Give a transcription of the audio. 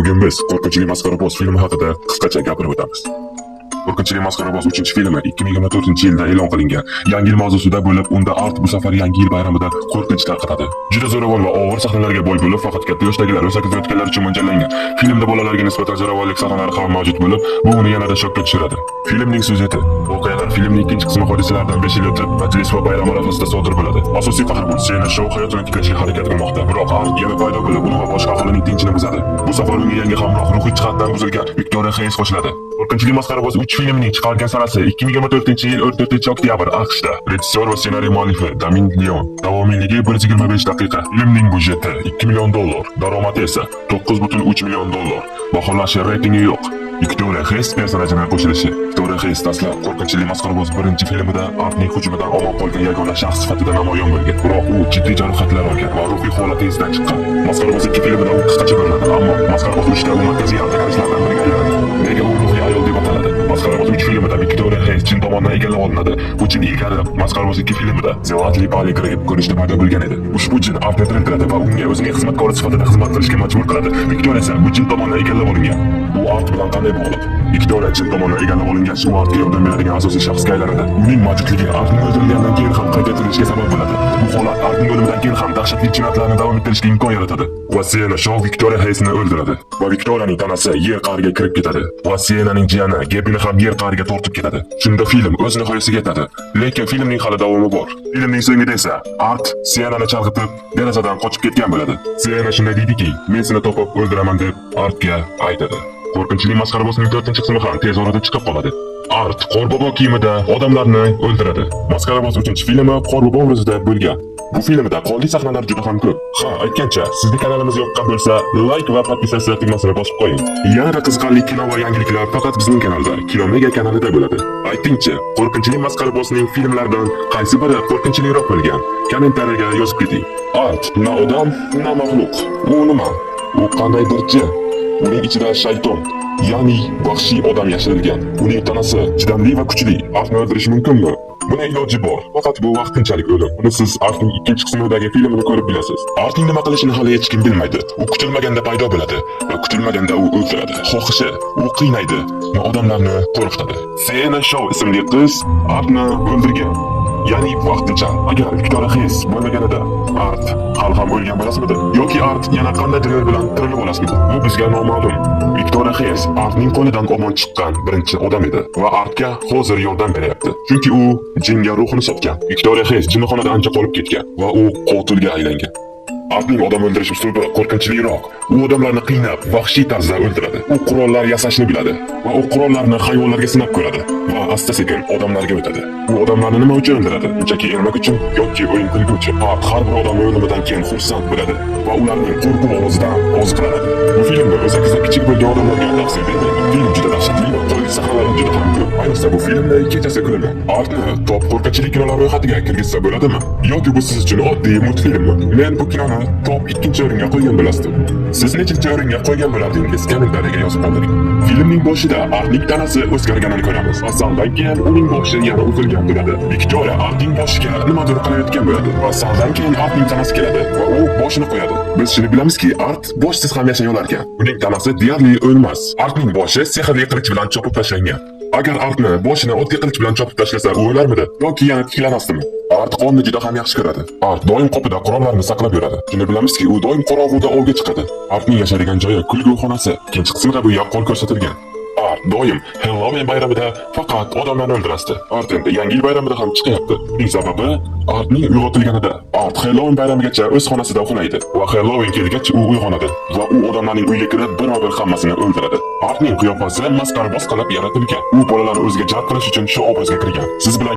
Bugun biz Qo'rqinchli masxaraboz filmi haqida qisqacha gapirib o'tamiz. Qo'rqinchli masxaraboz 3-filmi 2024-yilda e'lon qilingan. Yangi yil mavzusida bo'lib, unda Art bu safar yangi yil bayramida qo'rqinch tarqatadi. Juda zo'ravon va og'ir sahnalarga boy bo'lib, faqat katta yoshdagilar va 8 yoshdagilar uchun mo'ljallangan. Filmda bolalarga nisbatan zo'ravonlik sahnalari ham mavjud bo'lib, bu uni yanada shokka tushiradi. Filmning syujeti. Voqealar filmning ikkinchi qismi hodisalaridan 5 yil o'tib, majlis va bayram arafasida sodir bo'ladi. Asosiy qahramon Sienna Shaw hayotini tiklashga harakat qilmoqda, biroq Art yana paydo bo'lib, uni va boshqa aholining tinchini buzadi. Bu safar unga yangi hamroh ruhiy jihatdan buzilgan Viktoriya Hayes qo'shiladi. Qo'rqinchli masxaraboz 3 filmining chiqarilgan sanasi 2024-yil 4-oktyabr AQShda. Rejissyor va ssenariy muallifi Damien Leon. Davomiyligi 125 daqiqa. Filmning budjeti $2 million, daromadi esa $9.3 million. Baholash reytingi yo'q. Viktoriya Hayes personajining qo'shilishi. Viktoriya Hayes dastlab Qo'rqinchli masxaraboz 1-filmida Artning hujumidan omon qolgan yagona shaxs sifatida namoyon bo'lgan. Biroq u jiddiy jarohatlar olgan va ruhiy holati izdan chiqqan. Masxaraboz 2 filmida u qisqacha ko'rinadi, ammo masxaraboz 3da u markaziy antagonistlardan biriga aylanadi. Nega u ruhiy ayol deb ataladi? Masxaraboz 3 filmida Viktoriya Hayes chin tomonidan egallab olinadi. Bu chin ilgari Masxaraboz 2 filmida Zelatli Bali kirib ko'rishda paydo bo'lgan edi. Ushbu chin Artni tiriltiradi va unga o'zining xizmatkori sifatida xizmat qilishga majbur qiladi. Viktoriya esa bu chin tomonidan egallab olingan. Bu Art bilan qanday bog'liq? Viktoriya chin tomonidan egallab olingan u Artga yordam beradigan asosiy shaxsga aylanadi. Uning mavjudligi Artning o'ldirilganidan keyin ham qayta tirilishiga sabab bo'ladi. Bu holat Artning o'limidan keyin ham dahshatli jinoyatlarni davom ettirishga imkon yaratadi. Va Sienna Shaw Viktoriya Hayesni o'ldiradi va Viktoriyaning tanasi yer qa'riga kirib ketadi. Va Sienaning jiyani Gebini ham yer qa'riga tortib ketadi. Shunda film o'z nihoyasiga yetadi. Lekin filmning hali davomi bor. Filmning so'ngida esa Art Sienani chalg'itib, derazadan qochib ketgan bo'ladi. Sienna shunday deydiki, "Men seni topib o'ldiraman" deb Artga aytadi. Qo'rqinchli masxarabozning 4-qismi ham tez orada chiqib qoladi. Art Qorbobo kiyimida odamlarni o'ldiradi. Masxaraboz 3-filmi Qorbobo obrazida bo'lgan. Bu filmda qonli sahnalar juda ham ko'p. Ha, aytgancha, sizning kanalimiz yoqqan bo'lsa, like va podpisatsiya tugmasini bosib qo'ying. Yanada qiziqarli kino va yangiliklar faqat bizning kanalda, Kino Mega kanalida bo'ladi. Aytingchi, Qo'rqinchli masxarabozning filmlaridan qaysi biri qo'rqinchliroq bo'lgan? Kommentariyaga yozib keting. Art na odam, na maxluq. U nima? U qandaydir jin. Uning ichida shayton, ya'ni vahshiy odam yashirilgan. Uning tanasi chidamli va kuchli. Artni o'ldirish mumkinmi? Buning iloji bor. Faqat bu vaqtinchalik o'lim. Buni siz Artning 2-qismidagi filmini ko'rib bilasiz. Artning nima qilishini hali hech kim bilmaydi. U kutilmaganda paydo bo'ladi va kutilmaganda u o'ldiradi. Xohishi, u qiynaydi va odamlarni qo'rqitadi. Sienna Shaw ismli qiz Artni o'ldirgan. Ya'ni vaqtincha. Agar Viktoriya Hayes bo'lmaganida Art hali ham o'lgan bo'lasmidi? Yoki Art yana qandaydir yo'l bilan tirilib olasmidi? Bu bizga noma'lum. Viktoriya Hayes Artning qo'lidan omon chiqqan birinchi odam edi va Artga hozir yordam beryapti. Chunki u jinga ruhini sotgan. Viktoriya Hayes jinnixonada ancha qolib ketgan va u qotilga aylangan. Artning odam o'ldirish uslubi qo'rqinchliroq. U odamlarni qiynab, vahshiy tarzda o'ldiradi. U qurollar yasashni biladi va u qurollarni hayvonlarga sinab ko'radi va asta-sekin odamlarga o'tadi. U odamlarni nima uchun o'ldiradi? Unchaki ermak uchun yoki o'yin qilguvchi. Art har bir odamning o'limidan keyin xursand bo'ladi va ularning qo'rquv ovozidan oziqlanadi. Bu filmda o'zakizda kichik bo'lgan odamlarga tavsiya bermayman. Film juda dahshatli va qonli sahnalar juda ham ko'p. Ayniqsa bu filmda kechasi ko'rilgan. Artni top qo'rqinchli kinolar ro'yxatiga kirgizsa bo'ladimi? Yoki bu siz uchun oddiy multfilmmi? Men bu kinoni top 2-o'ringa qo'ygan bo'lasdim. Siz nechinchi o'ringa qo'ygan bo'lardingiz? Kommentariyaga yozib qoldiring. Filmning boshida Artning tanasi o'zgarganini ko'ramiz. Asaldan keyin uning boshi yana uzilgan bo'ladi. Viktoriya Artning boshiga nimadir qilayotgan bo'ladi va asaldan keyin Artning tanasi keladi va u boshini qo'yadi. Biz shuni bilamizki, Art boshsiz ham yashay olar ekan. Uning tanasi deyarli o'lmas. Artning boshi sehrli qilich bilan chopib tashlangan. Agar Artni boshini oddiy qilich bilan chopib tashlasa, u o'larmidi yoki yana tiklanasdimi? Art qonni juda ham yaxshi ko'radi. Art doim qopida qurollarni saqlab yuradi. Shuni bilamizki, u doim qorong'uda ovga chiqadi. Artning yashaydigan joyi kulgu xonasi. Ikkinchi qismida bu yaqqol ko'rsatilgan. Art doim Halloween bayramida faqat odamlarni o'ldirasdi. Art endi yangi yil bayramida ham chiqyapti. Buning sababi Artning uyg'otilganida. Art Halloween bayramigacha o'z xonasida uxlaydi va Halloween kelgach u uyg'onadi va u odamlarning uyiga kirib bir-bir hammasini o'ldiradi. Artning qiyofasi masxaraboz qilib yaratilgan. U bolalarni o'ziga jalb qilish uchun shu obrazga kirgan. Siz bilan